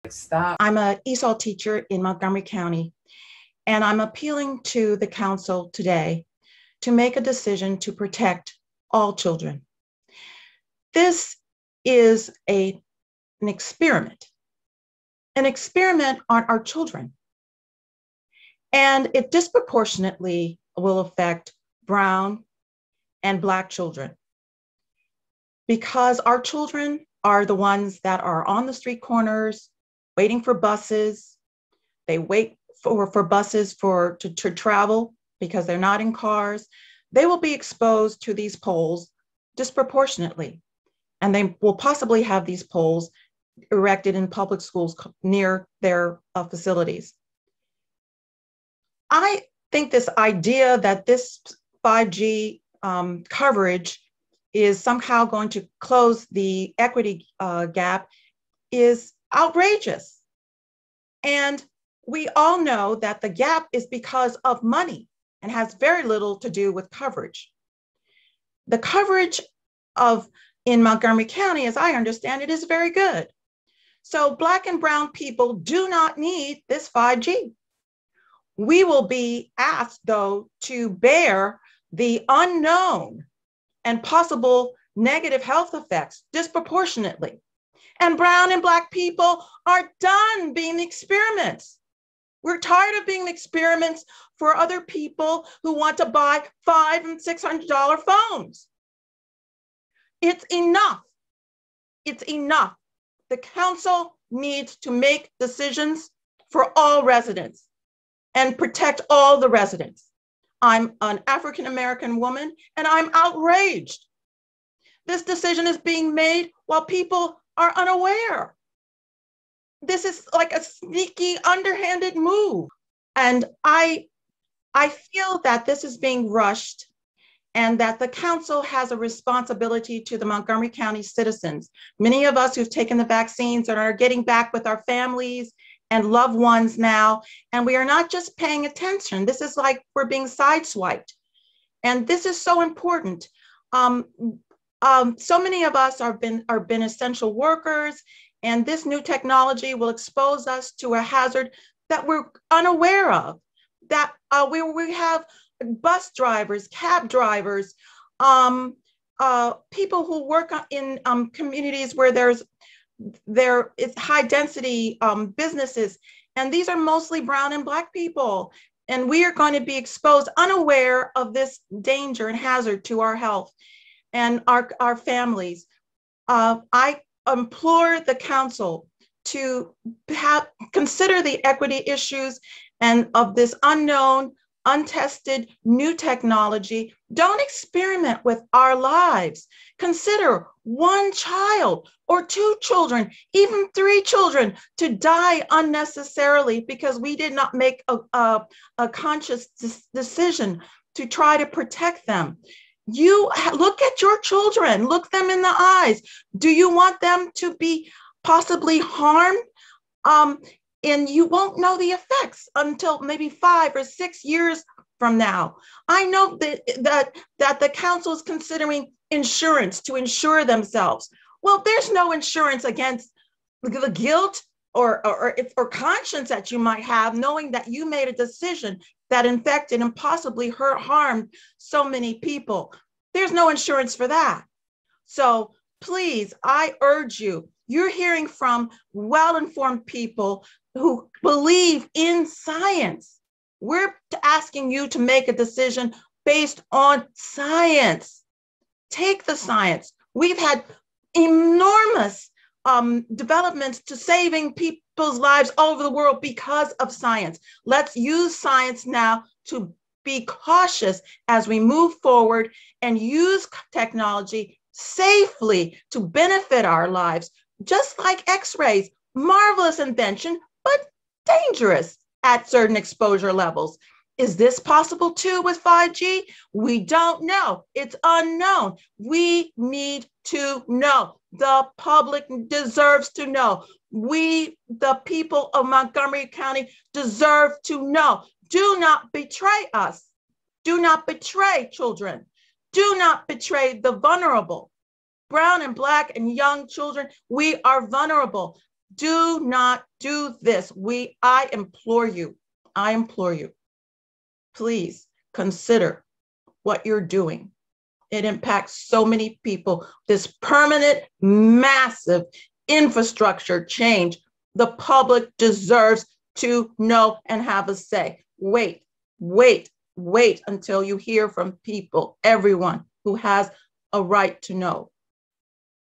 Stop. I'm an ESOL teacher in Montgomery County, and I'm appealing to the council today to make a decision to protect all children. This is an experiment on our children, and it disproportionately will affect brown and Black children because our children are the ones that are on the street corners waiting for buses. They wait for buses to travel because they're not in cars. They will be exposed to these poles disproportionately, and they will possibly have these poles erected in public schools near their facilities. I think this idea that this 5G coverage is somehow going to close the equity gap is outrageous. And we all know that the gap is because of money and has very little to do with coverage. The coverage in Montgomery County, as I understand it, is very good. So Black and brown people do not need this 5G. We will be asked, though, to bear the unknown and possible negative health effects disproportionately. And brown and Black people are done being experiments. We're tired of being experiments for other people who want to buy $500 and $600 phones. It's enough. It's enough. The council needs to make decisions for all residents and protect all the residents. I'm an African-American woman, and I'm outraged. This decision is being made while people are unaware. This is like a sneaky, underhanded move. And I feel that this is being rushed and that the council has a responsibility to the Montgomery County citizens. Many of us who've taken the vaccines and are getting back with our families and loved ones now, and we are not just paying attention. This is like we're being sideswiped. And this is so important. So many of us are been essential workers, and this new technology will expose us to a hazard that we're unaware of, that we have bus drivers, cab drivers, people who work in communities where there is high density businesses, and these are mostly brown and Black people. And we are going to be exposed unaware of this danger and hazard to our health and our families. I implore the council to consider the equity issues and of this unknown, untested new technology. Don't experiment with our lives. Consider one child or two children, even three children, to die unnecessarily because we did not make a conscious decision to try to protect them. You look at your children, look them in the eyes. Do you want them to be possibly harmed? And you won't know the effects until maybe 5 or 6 years from now. I know that the council is considering insurance to insure themselves. Well, there's no insurance against the guilt or conscience that you might have, knowing that you made a decision that infected and possibly harmed so many people. There's no insurance for that. So please, I urge you, you're hearing from well-informed people who believe in science. We're asking you to make a decision based on science. Take the science. We've had enormous developments to saving people's lives all over the world because of science. Let's use science now to be cautious as we move forward and use technology safely to benefit our lives, just like X-rays, marvelous invention, but dangerous at certain exposure levels. Is this possible too with 5G? We don't know. It's unknown. We need to know. The public deserves to know. We, the people of Montgomery County, deserve to know. Do not betray us. Do not betray children. Do not betray the vulnerable. Brown and Black and young children, we are vulnerable. Do not do this. I implore you, please consider what you're doing. It impacts so many people. This permanent, massive infrastructure change, the public deserves to know and have a say. Wait until you hear from people, everyone who has a right to know.